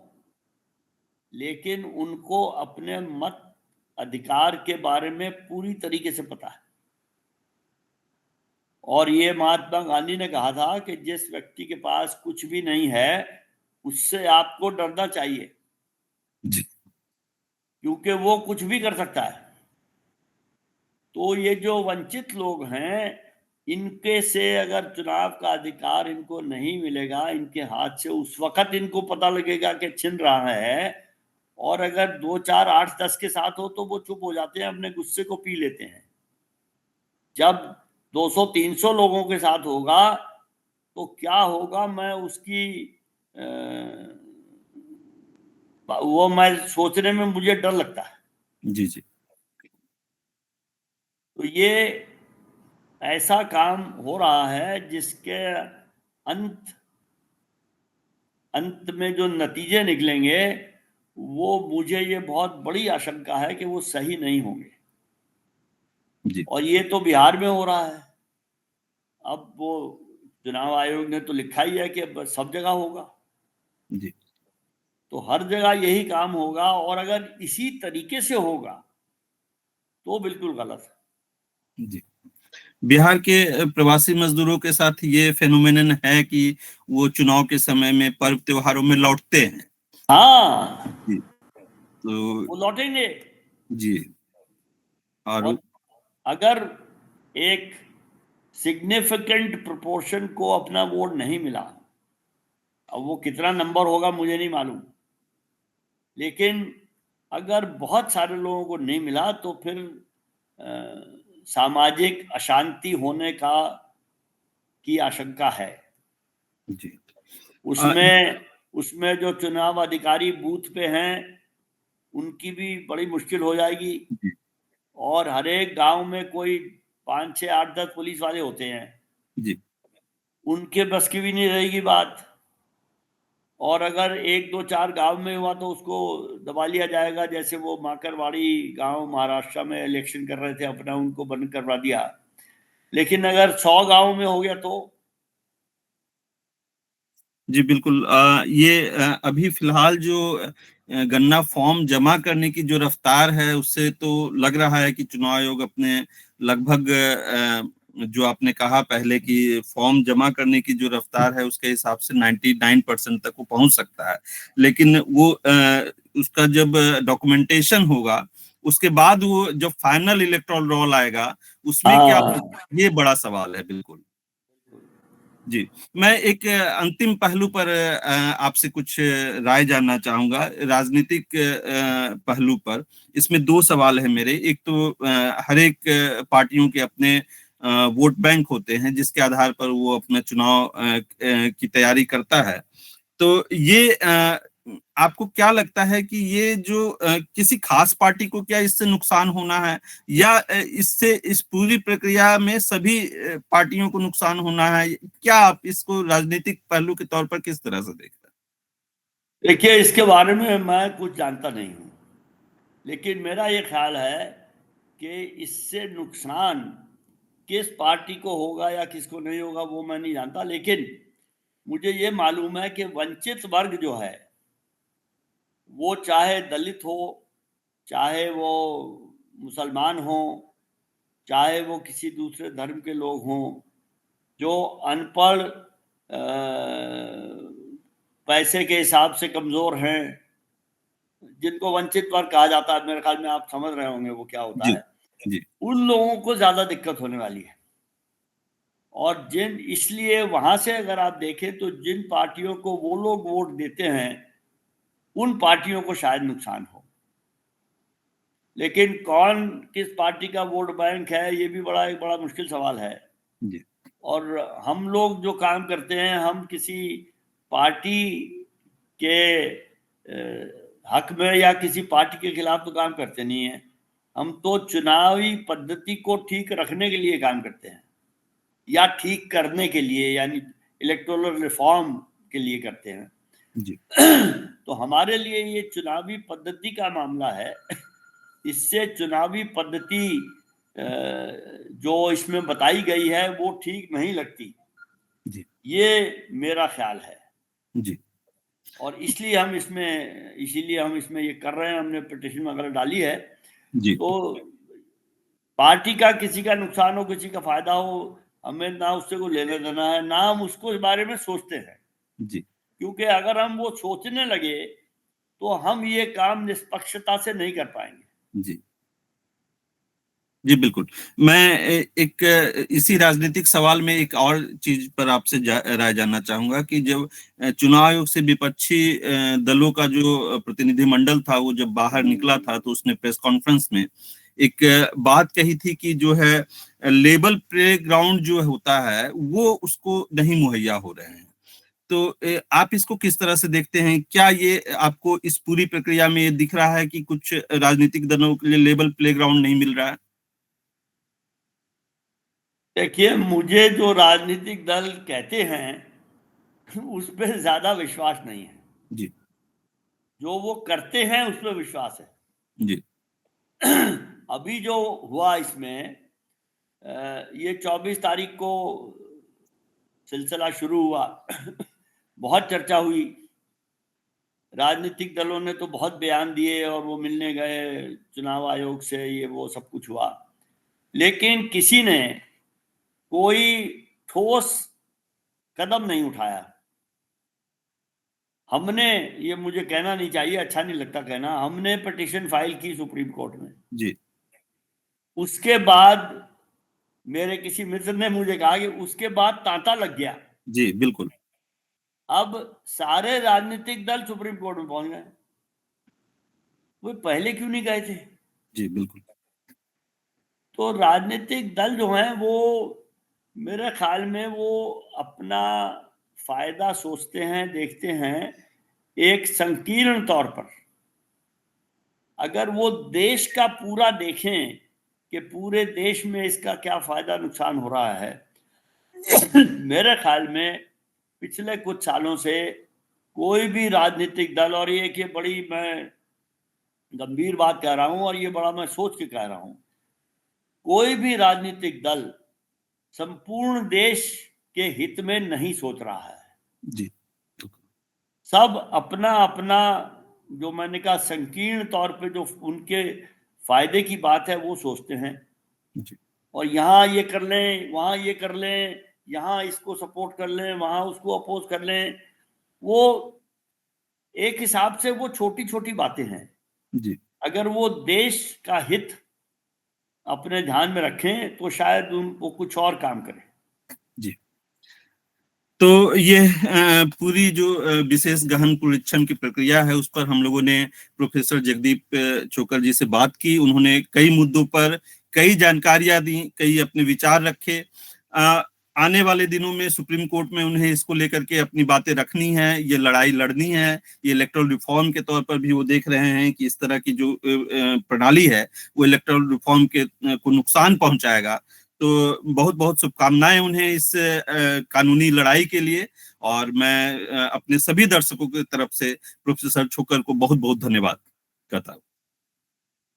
लेकिन उनको अपने मत अधिकार के बारे में पूरी तरीके से पता है। और ये महात्मा गांधी ने कहा था कि जिस व्यक्ति के पास कुछ भी नहीं है, उससे आपको डरना चाहिए, जी क्योंकि वो कुछ भी कर सकता है। तो ये जो वंचित लोग हैं, इनके से अगर चुनाव का अधिकार इनको नहीं मिलेगा इनके हाथ से, उस वक्त इनको पता लगेगा कि छिन रहा है। और अगर 2, 4, 8, 10 के साथ हो तो वो चुप हो जाते हैं, अपने गुस्से को पी लेते हैं। जब 200, 300 लोगों के साथ होगा, तो क्या होगा, मैं उसकी वो मैं सोचने में मुझे डर लगता है। जी जी तो ये ऐसा काम हो रहा है जिसके अंत अंत में जो नतीजे निकलेंगे, वो मुझे ये बहुत बड़ी आशंका है कि वो सही नहीं होंगे। जी और ये तो बिहार में हो रहा है। अब वो चुनाव आयोग ने तो लिखा ही है कि अब सब जगह होगा, जी तो हर जगह यही काम होगा। और अगर इसी तरीके से होगा तो बिल्कुल गलत है। जी बिहार के प्रवासी मजदूरों के साथ ये फेनोमेनन है कि वो चुनाव के समय में पर्व त्योहारों में लौटते हैं। हाँ, जी तो वो लौटेंगे। जी और और अगर एक सिग्निफिकेंट प्रोपोर्शन को अपना वोट नहीं मिला, अब वो कितना नंबर होगा मुझे नहीं मालूम, लेकिन अगर बहुत सारे लोगों को नहीं मिला तो फिर सामाजिक अशांति होने का की आशंका है। जी उसमें उसमें जो चुनाव अधिकारी बूथ पे हैं उनकी भी बड़ी मुश्किल हो जाएगी। जी और हर एक गांव में कोई 5 6 8 10 पुलिस वाले होते हैं, जी उनके बस की भी नहीं रहेगी बात। और अगर 1 2 4 गांव में हुआ तो उसको दबा लिया जाएगा, जैसे वो माकरवाड़ी गांव महाराष्ट्र में इलेक्शन कर रहे थे अपना, उनको बंद करवा दिया। लेकिन अगर 100 गांव में हो गया तो जी बिल्कुल ये अभी फिलहाल जो गन्ना फॉर्म जमा करने की जो रफ्तार है उससे तो लग रहा है कि चुनाव आयोग अपने लगभग जो आपने कहा पहले कि फॉर्म जमा करने की जो रफ्तार है उसके हिसाब से 99% तक वो पहुंच सकता है। लेकिन वो उसका जब डॉक्यूमेंटेशन होगा उसके बाद वो जब फाइनल इलेक्टोरल रोल आएगा उसमें क्या हाँ। होगा, ये बड़ा सवाल है। बिल्कुल जी मैं एक अंतिम पहलू पर आपसे कुछ राय जानना चाहूंगा, राजनीतिक पहलू पर। इसमें दो सवाल है मेरे। एक तो हर एक पार्टियों के अपने वोट बैंक होते हैं जिसके आधार पर वो अपना चुनाव की तैयारी करता है। तो ये आपको क्या लगता है कि ये जो किसी खास पार्टी को क्या इससे नुकसान होना है, या इससे इस पूरी प्रक्रिया में सभी पार्टियों को नुकसान होना है? क्या आप इसको राजनीतिक पहलू के तौर पर किस तरह से देखते देखिए, इसके बारे में मैं कुछ जानता नहीं हूँ, लेकिन मेरा ये ख्याल है कि इससे नुकसान किस पार्टी को होगा या किसको नहीं होगा वो मैं नहीं जानता। लेकिन मुझे ये मालूम है कि वंचित वर्ग जो है, वो चाहे दलित हो, चाहे वो मुसलमान हो, चाहे वो किसी दूसरे धर्म के लोग हों, जो अनपढ़, पैसे के हिसाब से कमजोर हैं, जिनको वंचित वर्ग कहा जाता है, मेरे ख्याल में आप समझ रहे होंगे वो क्या होता जी है, जी उन लोगों को ज्यादा दिक्कत होने वाली है। और इसलिए वहां से अगर आप देखें तो जिन पार्टियों को वो लोग वोट देते हैं उन पार्टियों को शायद नुकसान हो। लेकिन कौन किस पार्टी का वोट बैंक है, ये भी एक बड़ा मुश्किल सवाल है। जी और हम लोग जो काम करते हैं, हम किसी पार्टी के हक में या किसी पार्टी के खिलाफ तो काम करते नहीं है। हम तो चुनावी पद्धति को ठीक रखने के लिए काम करते हैं, या ठीक करने के लिए, यानी इलेक्टोरल रिफॉर्म के लिए करते हैं। जी तो हमारे लिए ये चुनावी पद्धति का मामला है। इससे चुनावी पद्धति जो इसमें बताई गई है वो ठीक नहीं लगती, जी ये मेरा ख्याल है। जी और इसीलिए हम इसमें ये कर रहे हैं, हमने पिटिशन वगैरह डाली है। जी तो पार्टी का किसी का नुकसान हो, किसी का फायदा हो, हमें ना उससे कोई लेना देना है, ना हम उसको इस बारे में सोचते हैं। जी क्योंकि अगर हम वो सोचने लगे तो हम ये काम निष्पक्षता से नहीं कर पाएंगे। जी जी बिल्कुल। मैं एक इसी राजनीतिक सवाल में एक और चीज पर आपसे राय जानना चाहूंगा कि जब चुनाव आयोग से विपक्षी दलों का जो प्रतिनिधिमंडल था वो जब बाहर निकला था तो उसने प्रेस कॉन्फ्रेंस में एक बात कही थी कि जो है लेवल प्लेग्राउंड जो होता है वो उसको नहीं मुहैया हो रहे हैं। तो आप इसको किस तरह से देखते हैं? क्या ये आपको इस पूरी प्रक्रिया में ये दिख रहा है कि कुछ राजनीतिक दलों के लिए लेवल प्लेग्राउंड नहीं मिल रहा है? देखिए, मुझे जो राजनीतिक दल कहते हैं उस पर ज्यादा विश्वास नहीं है। जी जो वो करते हैं उस पर विश्वास है। जी अभी जो हुआ इसमें, ये 24 तारीख को सिलसिला शुरू हुआ। बहुत चर्चा हुई, राजनीतिक दलों ने तो बहुत बयान दिए और वो मिलने गए चुनाव आयोग से, ये वो सब कुछ हुआ, लेकिन किसी ने कोई ठोस कदम नहीं उठाया। हमने, ये मुझे कहना नहीं चाहिए, अच्छा नहीं लगता कहना, हमने पिटीशन फाइल की सुप्रीम कोर्ट में। जी उसके बाद मेरे किसी मित्र ने मुझे कहा कि उसके बाद तांता लग गया। जी बिल्कुल। अब सारे राजनीतिक दल सुप्रीम कोर्ट में पहुंच गए। वो पहले क्यों नहीं गए थे? जी बिल्कुल। तो राजनीतिक दल जो हैं वो मेरे ख्याल में वो अपना फायदा सोचते हैं, देखते हैं एक संकीर्ण तौर पर। अगर वो देश का पूरा देखें कि पूरे देश में इसका क्या फायदा नुकसान हो रहा है, मेरे ख्याल में पिछले कुछ सालों से कोई भी राजनीतिक दल, और ये बड़ी मैं गंभीर बात कह रहा हूं और ये बड़ा मैं सोच के कह रहा हूं, कोई भी राजनीतिक दल संपूर्ण देश के हित में नहीं सोच रहा है। जी सब अपना अपना, जो मैंने कहा संकीर्ण तौर पे जो उनके फायदे की बात है वो सोचते हैं। जी और यहाँ ये कर लें, वहाँ ये कर लें, यहाँ इसको सपोर्ट कर लें, वहाँ उसको अपोज कर लें। वो एक हिसाब से वो छोटी छोटी बातें हैं। जी अगर वो देश का हित अपने ध्यान में रखें तो शायद वो कुछ और काम करें। जी। तो ये पूरी जो विशेष गहन पुनरीक्षण की प्रक्रिया है उस पर हम लोगों ने प्रोफेसर जगदीप चोकर जी से बात की। उन्होंने कई मुद्दों पर कई जानकारियां दी, कई अपने विचार रखे। आने वाले दिनों में सुप्रीम कोर्ट में उन्हें इसको लेकर के अपनी बातें रखनी है, ये लड़ाई लड़नी है। ये इलेक्टोरल रिफॉर्म के तौर पर भी वो देख रहे हैं कि इस तरह की जो प्रणाली है वो इलेक्टोरल रिफॉर्म के को नुकसान पहुंचाएगा। तो बहुत बहुत शुभकामनाएं उन्हें इस कानूनी लड़ाई के लिए। और मैं अपने सभी दर्शकों की तरफ से प्रोफेसर छोकर को बहुत बहुत धन्यवाद करता हूँ।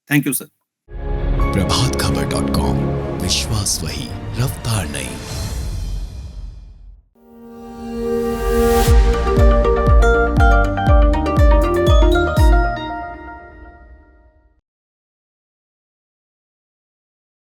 Thank you sir. प्रभातखबर.com, विश्वास वही, रफ्तार नहीं।